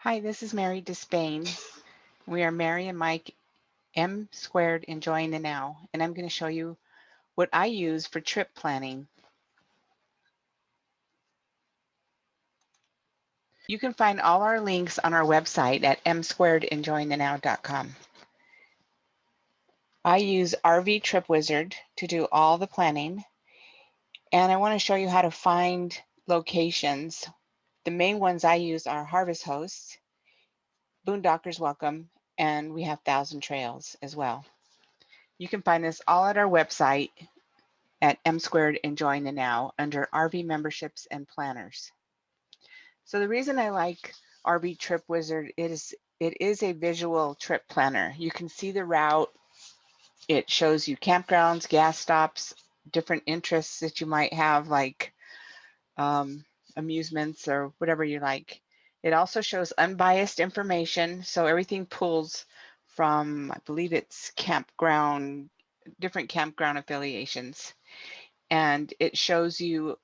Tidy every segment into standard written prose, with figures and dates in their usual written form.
Hi, this is Mary Despain. We are Mary and Mike M squared enjoying the now, and I'm going to show you what I use for trip planning. You can find all our links on our website at msquaredenjoyingthenow.com. I use RV Trip Wizard to do all the planning, and I want to show you how to find locations. The main ones I use are Harvest Hosts, Boondockers Welcome, and we have Thousand Trails as well. You can find this all at our website at M Squared Enjoying the Now under RV memberships and planners. So the reason I like RV Trip Wizard is it is a visual trip planner. You can see the route. It shows you campgrounds, gas stops, different interests that you might have, like amusements or whatever you like. It also shows unbiased information. So everything pulls from, I believe it's campground, different campground affiliations. And it shows you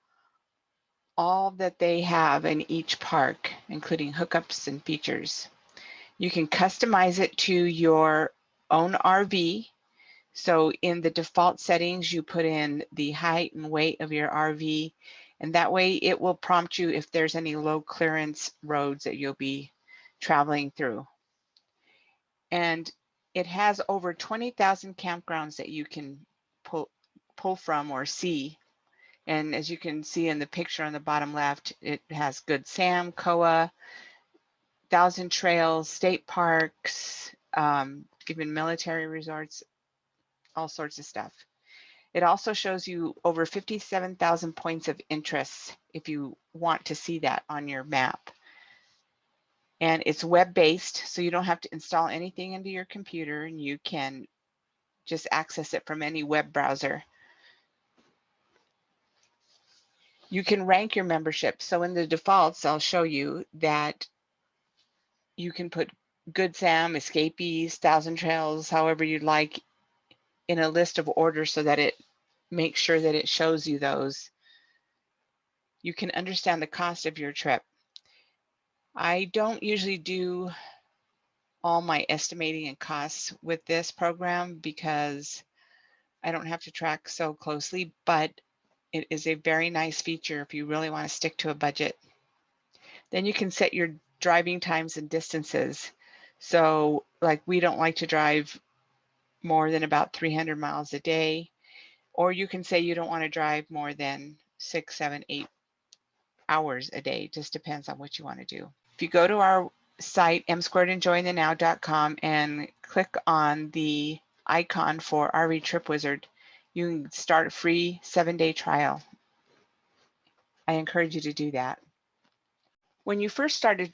all that they have in each park, including hookups and features. You can customize it to your own RV. So in the default settings, you put in the height and weight of your RV, and that way it will prompt you if there's any low clearance roads that you'll be traveling through. And it has over 20,000 campgrounds that you can pull from or see. And as you can see in the picture on the bottom left, it has Good Sam, COA, Thousand Trails, state parks, even military resorts, all sorts of stuff. It also shows you over 57,000 points of interest if you want to see that on your map. And it's web-based, so you don't have to install anything into your computer, and you can just access it from any web browser. You can rank your membership. So in the defaults, I'll show you that you can put Good Sam, Escapees, Thousand Trails, however you'd like, in a list of orders so that it makes sure that it shows you those. You can understand the cost of your trip. I don't usually do all my estimating and costs with this program because I don't have to track so closely, but it is a very nice feature if you really want to stick to a budget. Then you can set your driving times and distances. So like we don't like to drive more than about 300 miles a day, or you can say you don't want to drive more than 6, 7, 8 hours a day. It just depends on what you want to do. If you go to our site, msquaredenjoyingthenow.com, and click on the icon for RV Trip Wizard, you can start a free 7-day trial. I encourage you to do that. When you first start a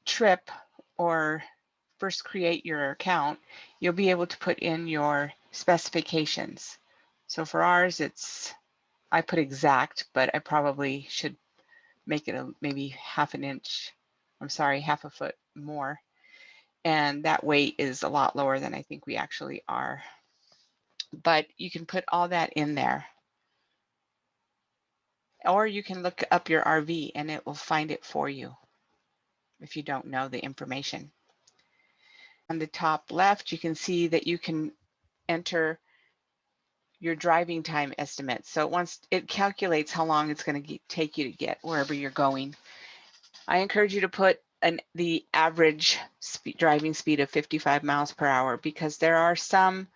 trip or first create your account, you'll be able to put in your specifications. So for ours, I put exact, but I probably should make it maybe half a foot more. And that weight is a lot lower than I think we actually are. But you can put all that in there. Or you can look up your RV and it will find it for you if you don't know the information. On the top left, you can see that you can enter your driving time estimate. So once it calculates how long it's going to take you to get wherever you're going. I encourage you to put the average driving speed of 55 miles per hour because there are some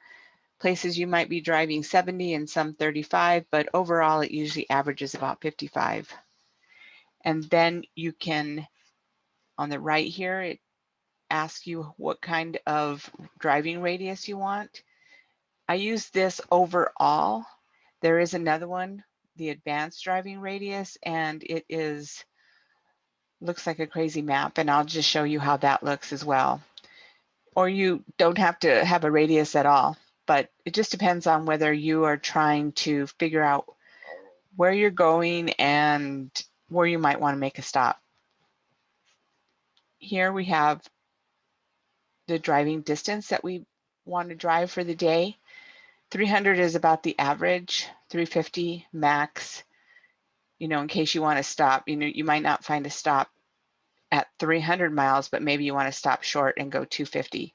places you might be driving 70 and some 35, but overall it usually averages about 55. And then you can, on the right here, it asks you what kind of driving radius you want. I use this overall. There is another one, the advanced driving radius, and it looks like a crazy map, and I'll just show you how that looks as well. Or you don't have to have a radius at all, but it just depends on whether you are trying to figure out where you're going and where you might want to make a stop. Here we have the driving distance that we want to drive for the day. 300 is about the average, 350 max, in case you want to stop. You might not find a stop at 300 miles, but maybe you want to stop short and go 250.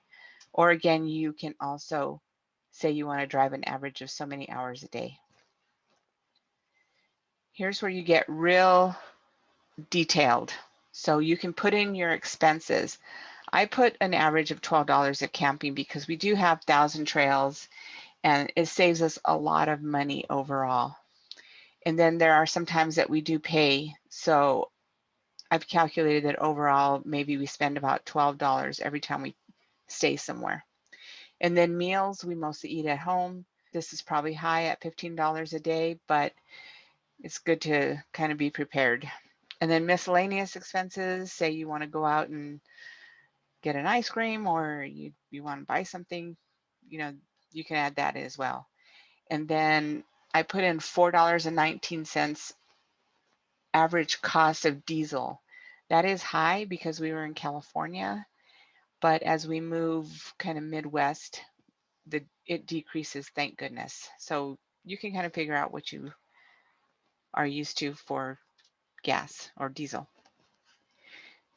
Or again, you can also say you want to drive an average of so many hours a day. Here's where you get real detailed. So you can put in your expenses. I put an average of $12 at camping because we do have 1,000 trails and it saves us a lot of money overall. And then there are some times that we do pay. So I've calculated that overall, maybe we spend about $12 every time we stay somewhere. And then meals, we mostly eat at home. This is probably high at $15 a day, but it's good to kind of be prepared. And then miscellaneous expenses, say you want to go out and get an ice cream or you want to buy something, you can add that as well. And then I put in $4.19 average cost of diesel. That is high because we were in California, but as we move kind of Midwest, it decreases, thank goodness. So you can kind of figure out what you are used to for gas or diesel.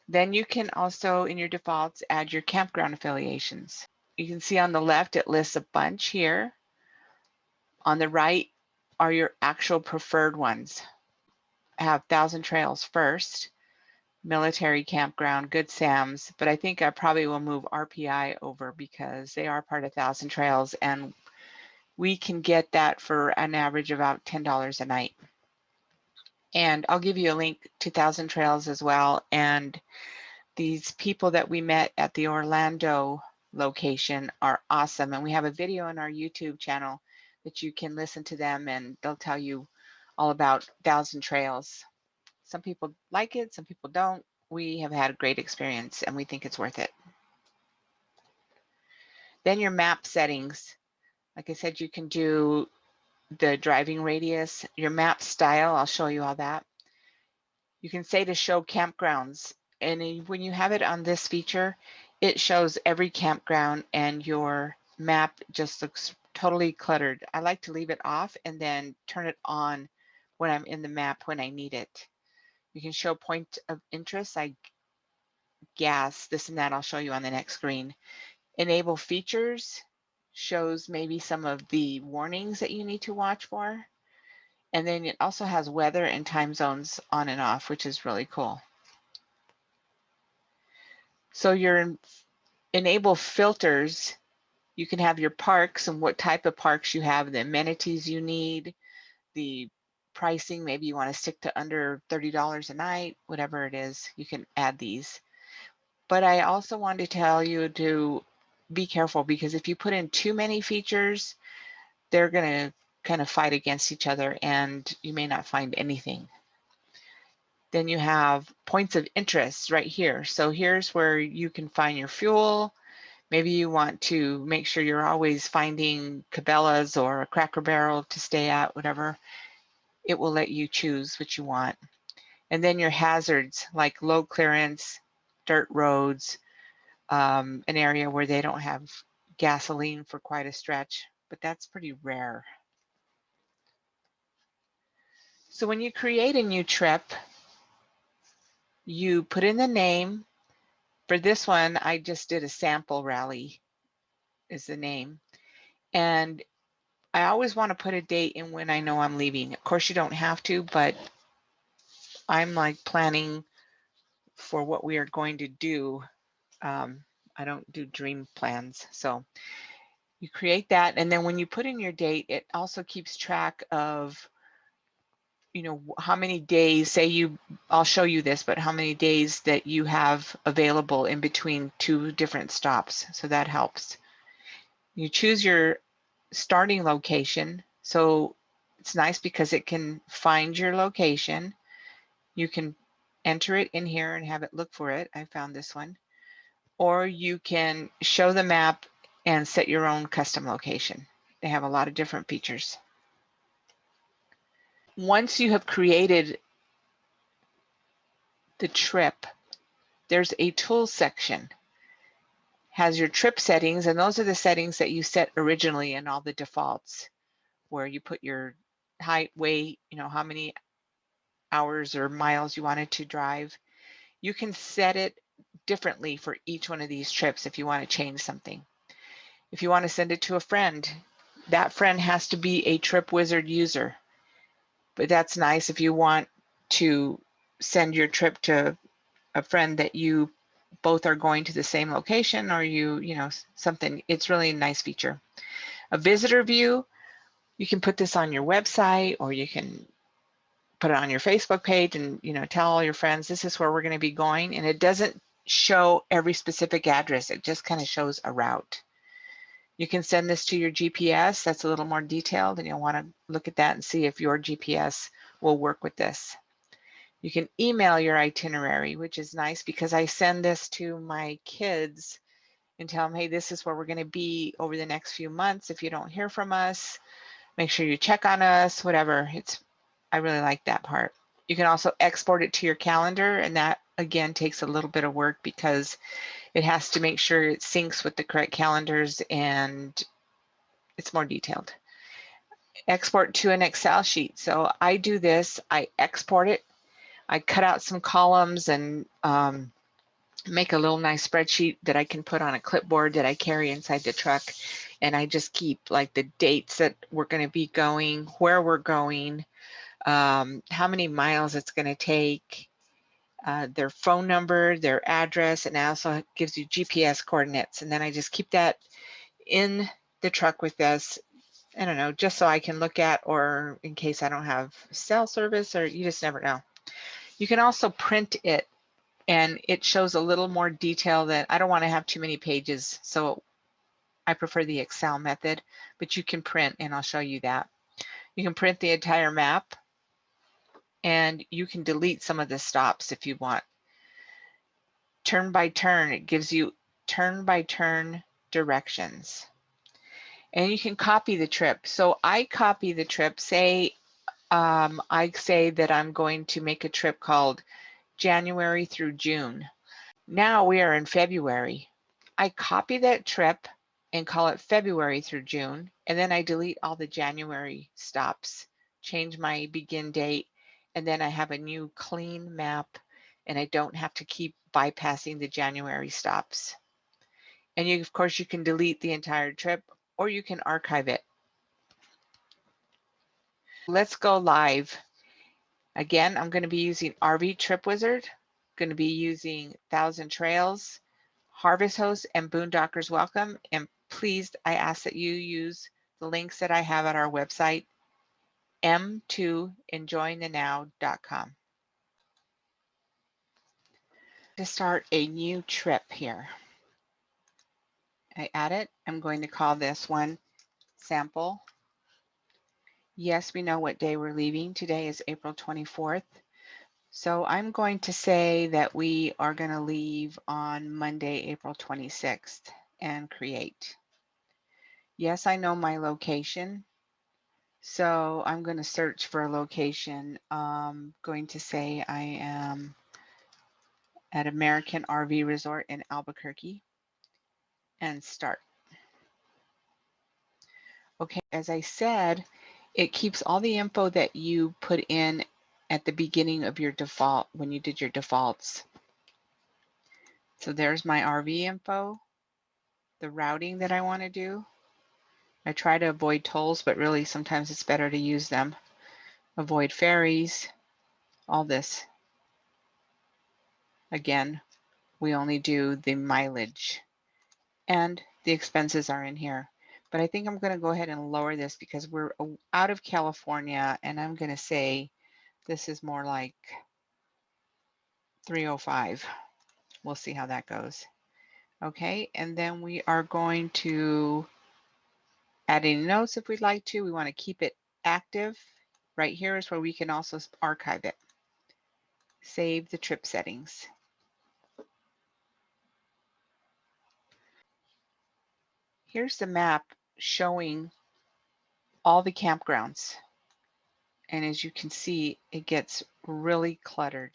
Then you can also, in your defaults, add your campground affiliations. You can see on the left, it lists a bunch here. On the right are your actual preferred ones. I have 1,000 Trails first, Military Campground, Good Sam's, but I think I probably will move RPI over because they are part of 1,000 Trails and we can get that for an average of about $10 a night. And I'll give you a link to 1,000 Trails as well. And these people that we met at the Orlando location are awesome. And we have a video on our YouTube channel that you can listen to them and they'll tell you all about 1,000 Trails. Some people like it, some people don't. We have had a great experience and we think it's worth it. Then your map settings. Like I said, you can do the driving radius, your map style, I'll show you all that. You can say to show campgrounds, and when you have it on this feature, it shows every campground and your map just looks totally cluttered. I like to leave it off and then turn it on when I'm in the map when I need it. You can show point of interest like gas, this and that, I'll show you on the next screen. Enable features shows maybe some of the warnings that you need to watch for. And then it also has weather and time zones on and off, which is really cool. So your enable filters, you can have your parks and what type of parks you have, the amenities you need, the pricing, maybe you want to stick to under $30 a night, whatever it is, you can add these. But I also want to tell you to be careful because if you put in too many features, they're going to kind of fight against each other and you may not find anything. Then you have points of interest right here. So here's where you can find your fuel. Maybe you want to make sure you're always finding Cabela's or a Cracker Barrel to stay at, whatever. It will let you choose what you want. And then your hazards like low clearance, dirt roads, an area where they don't have gasoline for quite a stretch, but that's pretty rare. So when you create a new trip, you put in the name. For this one, I just did a sample rally is the name. And I always want to put a date in when I know I'm leaving. Of course, you don't have to, but I'm like planning for what we are going to do. I don't do dream plans. So you create that. And then when you put in your date, it also keeps track of how many days, I'll show you this, but how many days that you have available in between two different stops. So that helps. You choose your starting location. So it's nice because it can find your location. You can enter it in here and have it look for it. I found this one. Or you can show the map and set your own custom location. They have a lot of different features. Once you have created the trip, there's a tools section. Has your trip settings, and those are the settings that you set originally in all the defaults, where you put your height, weight, how many hours or miles you wanted to drive. You can set it differently for each one of these trips if you want to change something. If you want to send it to a friend, that friend has to be a Trip Wizard user. But that's nice if you want to send your trip to a friend that you both are going to the same location, or you know, something. It's really a nice feature. A visitor view, you can put this on your website, or you can put it on your Facebook page and, you know, tell all your friends this is where we're going to be going. And it doesn't show every specific address. It just kind of shows a route. You can send this to your GPS. That's a little more detailed, and you'll want to look at that and see if your GPS will work with this. You can email your itinerary, which is nice because I send this to my kids and tell them, hey, this is where we're going to be over the next few months. If you don't hear from us, make sure you check on us, whatever. I really like that part. You can also export it to your calendar, and that again takes a little bit of work because it has to make sure it syncs with the correct calendars and it's more detailed. Export to an Excel sheet. So I do this, I export it, I cut out some columns and make a little nice spreadsheet that I can put on a clipboard that I carry inside the truck. And I just keep like the dates that we're going to be going, where we're going, how many miles it's going to take, their phone number, their address, and it also gives you GPS coordinates. And then I just keep that in the truck with us, I don't know, just so I can look at, or in case I don't have cell service, or you just never know. You can also print it, and it shows a little more detail. That I don't want to have too many pages, so I prefer the Excel method, but you can print, and I'll show you that. You can print the entire map, and you can delete some of the stops if you want. Turn by turn, it gives you turn by turn directions. And you can copy the trip. So I copy the trip. Say I say that I'm going to make a trip called January through June. Now we are in February. I copy that trip and call it February through June, and then I delete all the January stops, change my begin date, and then I have a new clean map, and I don't have to keep bypassing the January stops. And you, of course, you can delete the entire trip, or you can archive it. Let's go live. Again, I'm going to be using RV Trip Wizard, going to be using Thousand Trails, Harvest Host, and Boondockers Welcome. And please, I ask that you use the links that I have at our website, m2enjoyingthenow.com. To start a new trip here, I add it. I'm going to call this one Sample. Yes, we know what day we're leaving. Today is April 24th. So I'm going to say that we are going to leave on Monday, April 26th, and create. Yes, I know my location. So I'm going to search for a location. I'm going to say I am at American RV Resort in Albuquerque, and start. Okay, as I said, it keeps all the info that you put in at the beginning of your default when you did your defaults. So there's my RV info, the routing that I want to do. I try to avoid tolls, but really sometimes it's better to use them. Avoid ferries, all this. Again, we only do the mileage, and the expenses are in here. But I think I'm going to go ahead and lower this because we're out of California, and I'm going to say this is more like 305. We'll see how that goes. Okay, and then we are going to add any notes if we'd like to. We want to keep it active. Right here is where we can also archive it. Save the trip settings. Here's the map showing all the campgrounds. And as you can see, it gets really cluttered.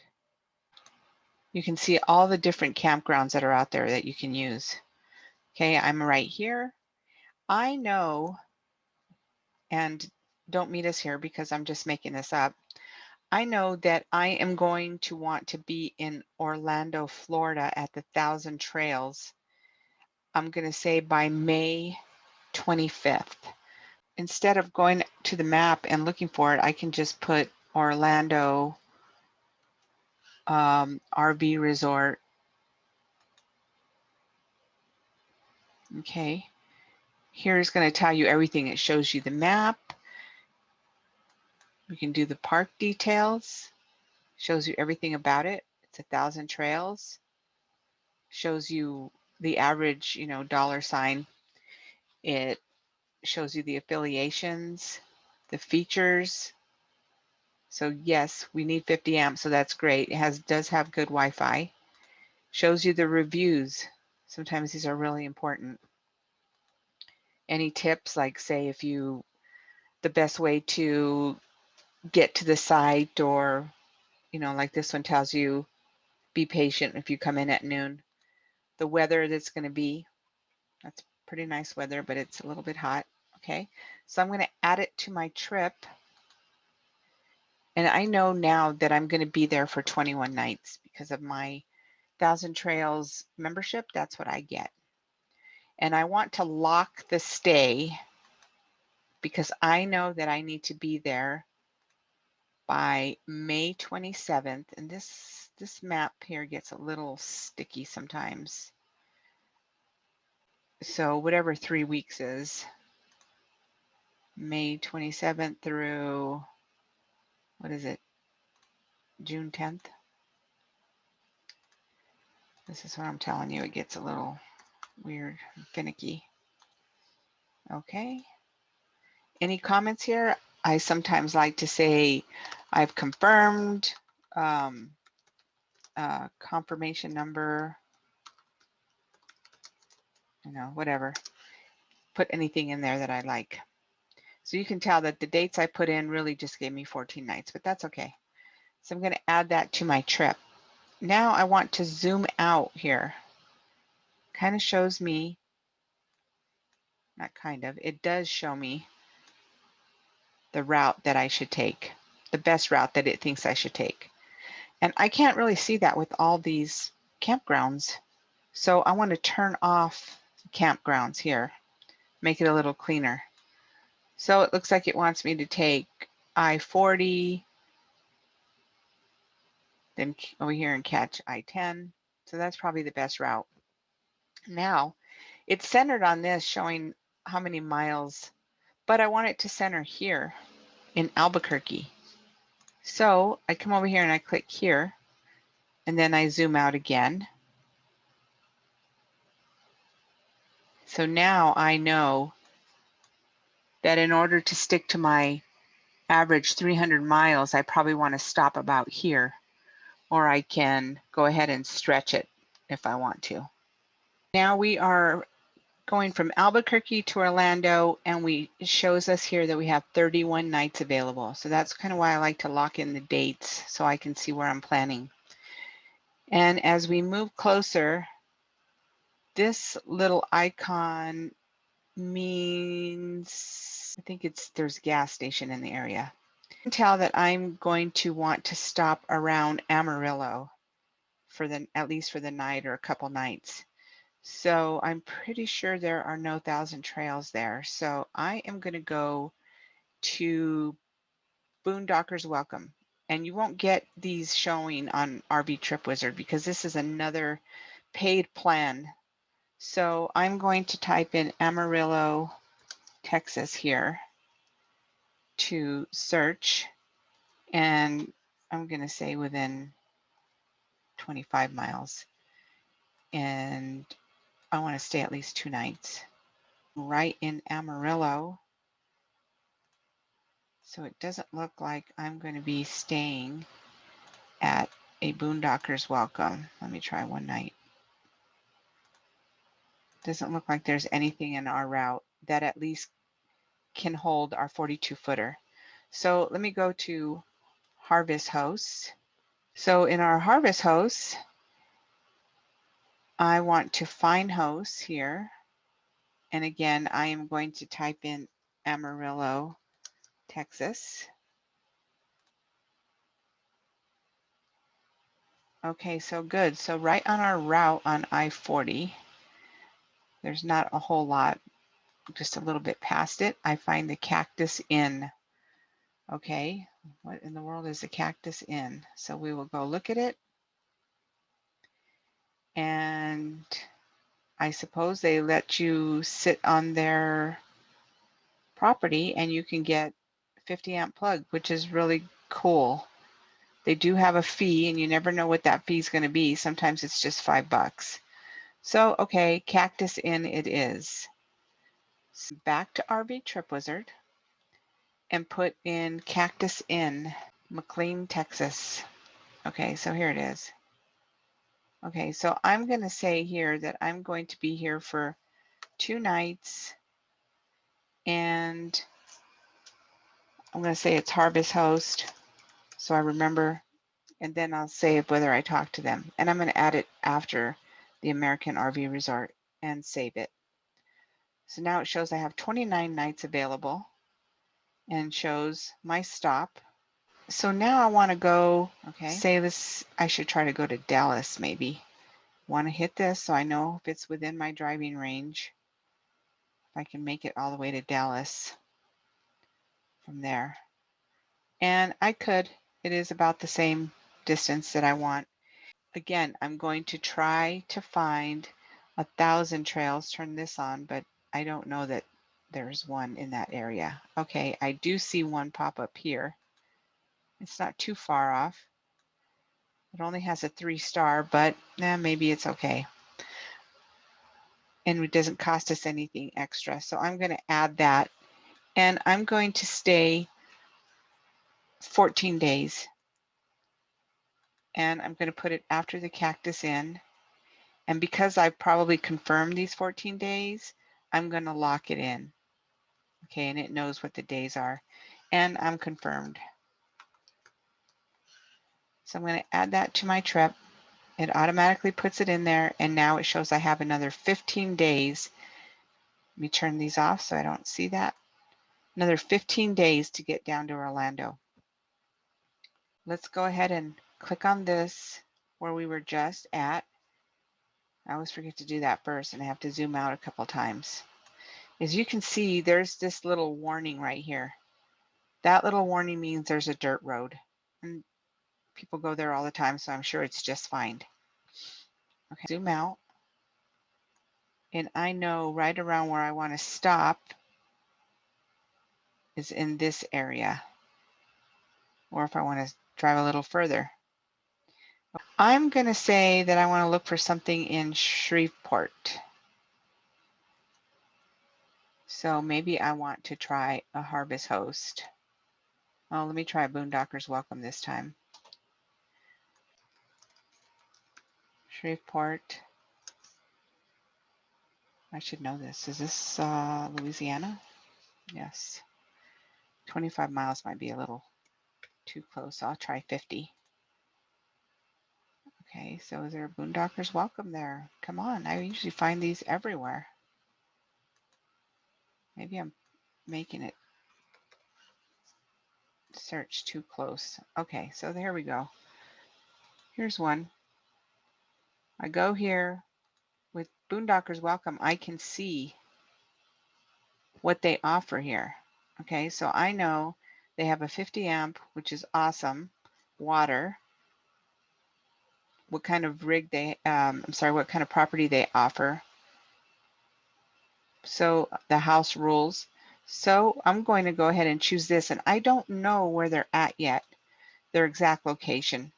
You can see all the different campgrounds that are out there that you can use. Okay, I'm right here. I know, and don't meet us here because I'm just making this up. I know that I am going to want to be in Orlando, Florida at the Thousand Trails. I'm going to say by May 25th. Instead of going to the map and looking for it, I can just put Orlando RV Resort. Okay. Here's going to tell you everything. It shows you the map. We can do the park details. Shows you everything about it. It's 1,000 trails. Shows you the average, dollar sign. It shows you the affiliations, the features. So yes, we need 50 amps, so that's great. It does have good Wi-Fi. Shows you the reviews. Sometimes these are really important. Any tips, like say the best way to get to the site, or like this one tells you, be patient if you come in at noon. The weather that's going to be, that's pretty nice weather, but it's a little bit hot. Okay, so I'm going to add it to my trip. And I know now that I'm going to be there for 21 nights because of my 1,000 Trails membership. That's what I get. And I want to lock the stay because I know that I need to be there by May 27th. And this map here gets a little sticky sometimes. So whatever 3 weeks is, May 27th through, what is it, June 10th? This is what I'm telling you. It gets a little weird and finicky. Okay. Any comments here? I sometimes like to say I've confirmed, confirmation number, whatever. Put anything in there that I like. So you can tell that the dates I put in really just gave me 14 nights, but that's okay. So I'm going to add that to my trip. Now I want to zoom out here. Kind of shows me, not kind of, it does show me the route that I should take, the best route that it thinks I should take. And I can't really see that with all these campgrounds. So I want to turn off campgrounds here, make it a little cleaner. So it looks like it wants me to take I-40, then over here and catch I-10. So that's probably the best route. Now it's centered on this, showing how many miles, but I want it to center here in Albuquerque. So I come over here and I click here, and then I zoom out again. So now I know that in order to stick to my average 300 miles, I probably want to stop about here, or I can go ahead and stretch it if I want to. Now we are going from Albuquerque to Orlando, and it shows us here that we have 31 nights available. So that's kind of why I like to lock in the dates so I can see where I'm planning. And as we move closer, this little icon means, I think there's a gas station in the area. I can tell that I'm going to want to stop around Amarillo at least for the night or a couple nights. So I'm pretty sure there are no 1,000 trails there. So I am going to go to Boondockers Welcome. And you won't get these showing on RV Trip Wizard because this is another paid plan. So I'm going to type in Amarillo, Texas here to search, and I'm going to say within 25 miles. And I want to stay at least 2 nights. Right in Amarillo. So it doesn't look like I'm going to be staying at a Boondockers Welcome. Let me try 1 night. Doesn't look like there's anything in our route that at least can hold our 42-footer. So let me go to Harvest Hosts. So in our Harvest Hosts, I want to find hosts here. And again, I am going to type in Amarillo, Texas. Okay, so good. So right on our route on I-40, there's not a whole lot, just a little bit past it, I find the Cactus Inn. Okay, what in the world is the Cactus Inn? So we will go look at it. And I suppose they let you sit on their property and you can get 50 amp plug, which is really cool. They do have a fee and you never know what that fee is going to be. Sometimes it's just $5. So, okay, Cactus Inn it is. So back to RV Trip Wizard and put in Cactus Inn, McLean, Texas. Okay, so here it is. Okay, so I'm going to say here that I'm going to be here for 2 nights, and I'm going to say it's Harvest Host, so I remember, and then I'll say whether I talk to them. And I'm going to add it after the American RV Resort and save it. So now it shows I have 29 nights available and shows my stop. So now I want to go, okay, say this, I should try to go to Dallas maybe. Want to hit this so I know if it's within my driving range. If I can make it all the way to Dallas from there. And I could, it is about the same distance that I want. Again, I'm going to try to find 1,000 trails, turn this on, but I don't know that there's one in that area. Okay, I do see one pop up here. It's not too far off. It only has a 3-star, but maybe it's okay. And it doesn't cost us anything extra. So I'm going to add that. And I'm going to stay 14 days. And I'm going to put it after the Cactus Inn. And because I've probably confirmed these 14 days, I'm going to lock it in. Okay, and it knows what the days are. And I'm confirmed. So I'm going to add that to my trip. It automatically puts it in there, and now it shows I have another 15 days. Let me turn these off so I don't see that. Another 15 days to get down to Orlando. Let's go ahead and click on this where we were just at. I always forget to do that first, and I have to zoom out a couple times. As you can see, there's this little warning right here. That little warning means there's a dirt road, and people go there all the time, so I'm sure it's just fine. Okay, zoom out, and I know right around where I want to stop is in this area, or if I want to drive a little further. I'm going to say that I want to look for something in Shreveport. So maybe I want to try a Harvest Host. Oh, let me try Boondockers Welcome this time. Shreveport. I should know this. Is this Louisiana? Yes. 25 miles might be a little too close. I'll try 50. Okay, so is there a Boondockers Welcome there? Come on, I usually find these everywhere. Maybe I'm making it search too close. Okay, so there we go. Here's one. I go here with Boondockers Welcome. I can see what they offer here. Okay, so I know they have a 50 amp, which is awesome, water, what kind of rig they, what kind of property they offer. So the house rules. So I'm going to go ahead and choose this, and I don't know where they're at yet, their exact location.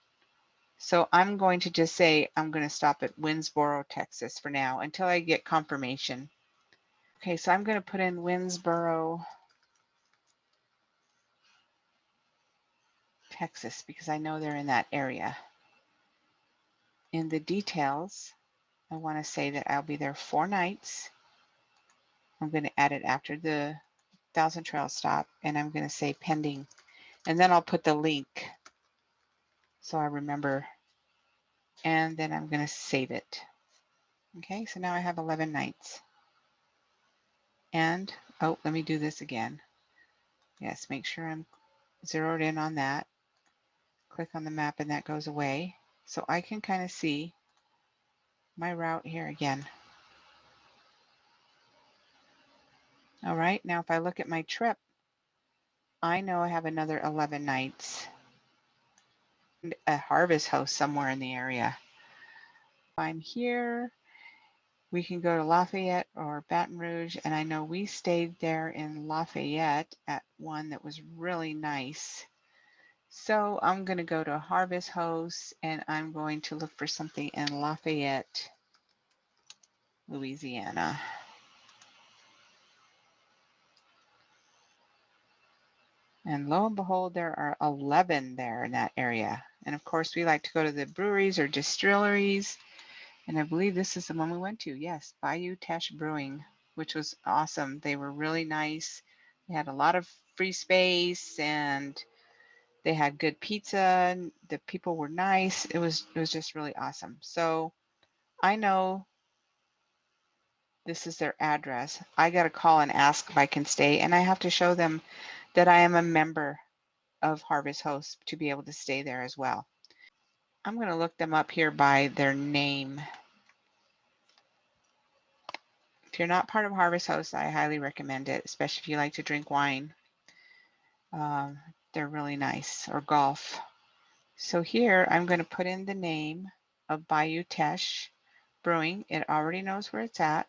So I'm going to just say I'm going to stop at Winsboro, Texas for now until I get confirmation. Okay, so I'm going to put in Winsboro, Texas, because I know they're in that area. In the details, I want to say that I'll be there 4 nights. I'm going to add it after the 1,000 trail stop, and I'm going to say pending. And then I'll put the link so I remember. And then I'm going to save it. Okay, so now I have 11 nights. And, oh, let me do this again. Yes, make sure I'm zeroed in on that. Click on the map and that goes away. So I can kind of see my route here again. All right, now if I look at my trip, I know I have another 11 nights. A harvest house somewhere in the area. If I'm here, we can go to Lafayette or Baton Rouge, and I know we stayed there in Lafayette at one that was really nice. So I'm going to go to Harvest House, and I'm going to look for something in Lafayette, Louisiana. And lo and behold, there are 11 there in that area. And of course, we like to go to the breweries or distilleries. And I believe this is the one we went to. Yes, Bayou Teche Brewing, which was awesome. They were really nice. They had a lot of free space and they had good pizza. The people were nice. It was just really awesome. So I know this is their address. I got to call and ask if I can stay, and I have to show them that I am a member of Harvest Host to be able to stay there as well. I'm going to look them up here by their name. If you're not part of Harvest Host, I highly recommend it, especially if you like to drink wine. They're really nice, or golf. So here I'm going to put in the name of Bayou Teche Brewing. It already knows where it's at.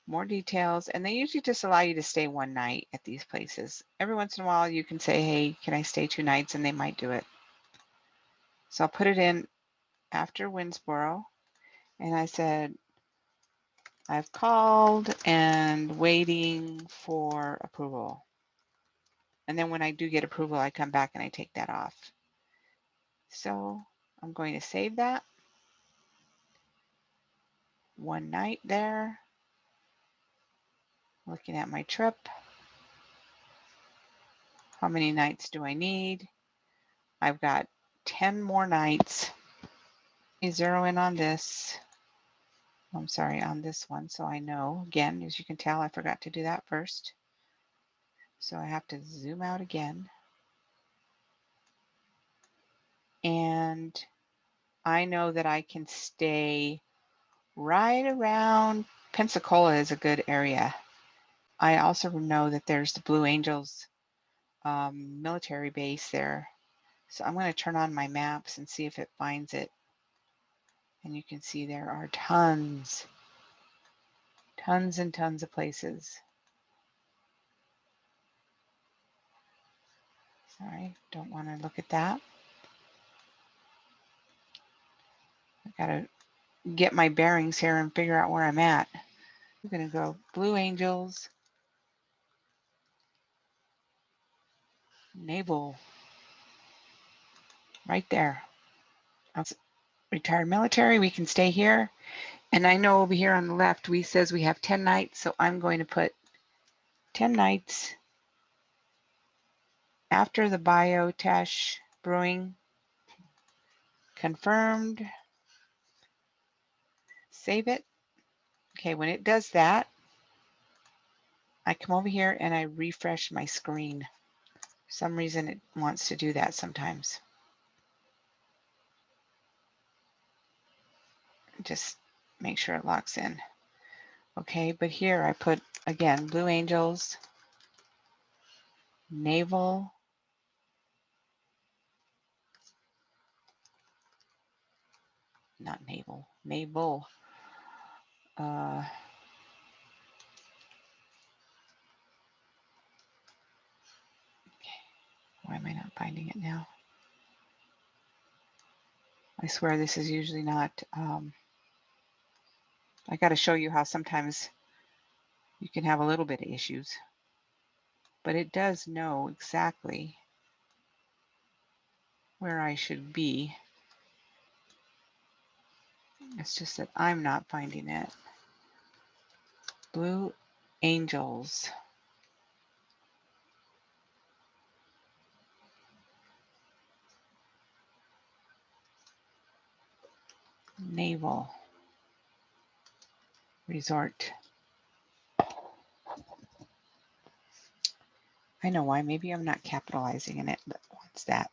More details, and they usually just allow you to stay one night at these places. Every once in a while you can say, hey, can I stay 2 nights, and they might do it. So I'll put it in after Winsboro, and I said I've called and waiting for approval. And then when I do get approval, I come back and I take that off. So I'm going to save that. 1 night there. Looking at my trip. How many nights do I need? I've got 10 more nights. Zero in on this. I'm sorry, on this one, so I know. Again, as you can tell, I forgot to do that first. So I have to zoom out again. And I know that I can stay right around Pensacola is a good area. I also know that there's the Blue Angels military base there. So I'm going to turn on my maps and see if it finds it. And you can see there are tons and tons of places. Sorry, don't want to look at that. I got to get my bearings here and figure out where I'm at. I'm going to go Blue Angels, Naval, right there. Retired military, we can stay here. And I know over here on the left, we says we have 10 nights, so I'm going to put 10 nights after the Bayou Teche Brewing. Confirmed. Save it. Okay, when it does that, I come over here and I refresh my screen. For some reason it wants to do that sometimes. Just make sure it locks in. Okay, but here I put, again, Blue Angels, Naval, not Naval, Naval. Okay. Why am I not finding it now? I swear this is usually not, I got to show you how sometimes you can have a little bit of issues, but it does know exactly where I should be. It's just that I'm not finding it. Blue Angels. Naval Resort. I know why. Maybe I'm not capitalizing in it, but what's that?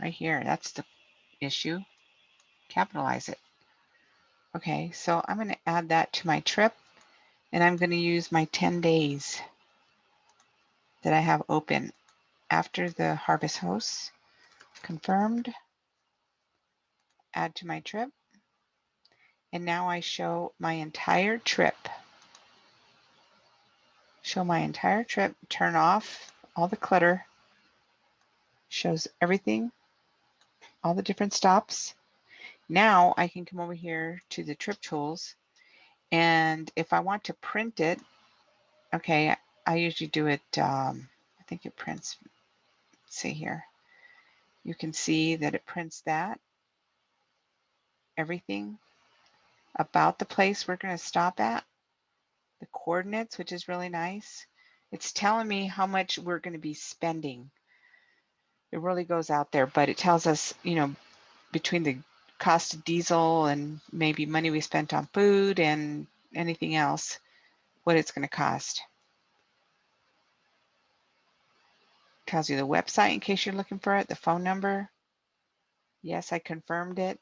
right here. That's the issue. Capitalize it. Okay, so I'm going to add that to my trip, and I'm going to use my 10 days that I have open after the harvest hosts. Confirmed. Add to my trip. And now I show my entire trip. Show my entire trip. Turn off all the clutter. Shows everything, all the different stops. Now I can come over here to the trip tools, and if I want to print it, okay, I usually do it, I think it prints, let's see here. You can see that it prints that, everything about the place we're going to stop at, the coordinates, which is really nice. It's telling me how much we're going to be spending. It really goes out there, but it tells us, you know, between the cost of diesel and maybe money we spent on food and anything else, what it's going to cost. Tells you the website in case you're looking for it, the phone number. Yes, I confirmed it.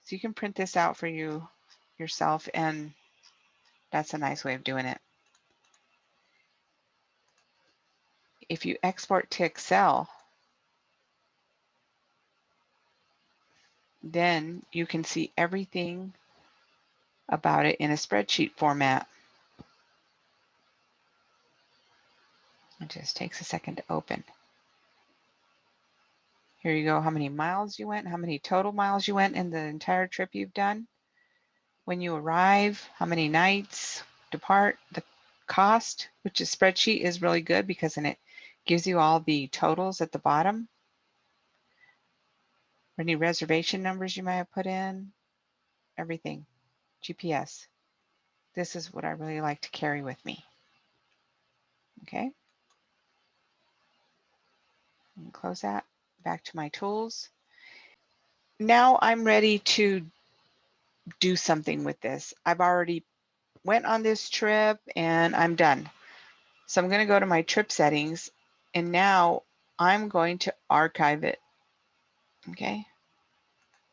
So you can print this out for yourself, and that's a nice way of doing it. If you export to Excel, then you can see everything about it in a spreadsheet format. It just takes a second to open. Here you go, how many miles you went, how many total miles you went in the entire trip you've done. When you arrive, how many nights, depart, the cost, which is spreadsheet is really good because then it gives you all the totals at the bottom. Any reservation numbers you might have put in, everything, GPS. This is what I really like to carry with me. Okay. And close that. Back to my tools. Now I'm ready to do something with this. I've already went on this trip and I'm done. So I'm going to go to my trip settings, and now I'm going to archive it. Okay.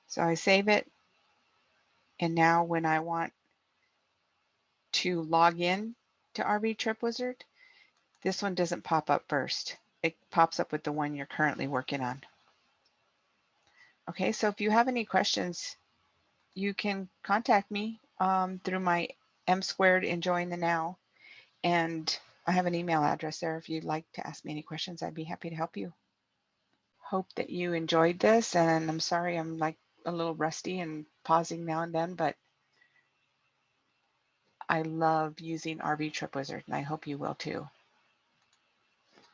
So I save it. And now when I want to log in to RV Trip Wizard, this one doesn't pop up first. It pops up with the one you're currently working on. Okay, so if you have any questions, you can contact me through my M² Enjoying the Now. And I have an email address there. If you'd like to ask me any questions, I'd be happy to help you. Hope that you enjoyed this. And I'm sorry I'm like a little rusty and pausing now and then, but I love using RV Trip Wizard, and I hope you will too.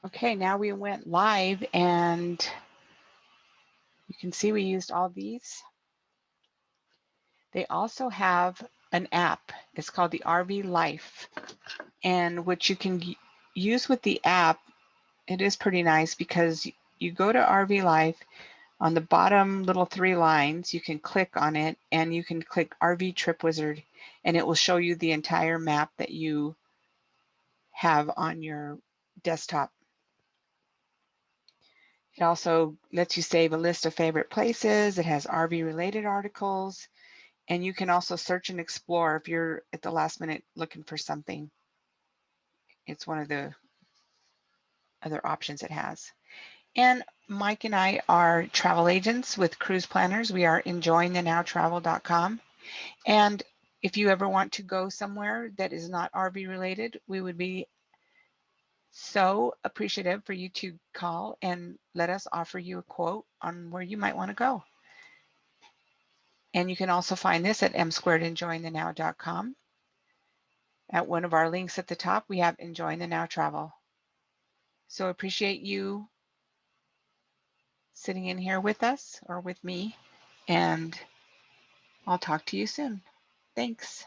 Okay, now we went live, and you can see we used all these. They also have an app. It's called the RV Life, and what you can use with the app, it is pretty nice because you go to RV Life. On the bottom little 3 lines, you can click on it, and you can click RV Trip Wizard, and it will show you the entire map that you have on your desktop. It also lets you save a list of favorite places. It has RV related articles, and you can also search and explore if you're at the last minute looking for something. It's one of the other options it has. And Mike and I are travel agents with Cruise Planners. We are enjoyingthenowtravel.com. And if you ever want to go somewhere that is not RV related, we would be so appreciative for you to call and let us offer you a quote on where you might want to go. And you can also find this at m²enjoyingthenow.com. At one of our links at the top, we have Enjoying the Now Travel. So appreciate you sitting in here with us or with me, and I'll talk to you soon. Thanks.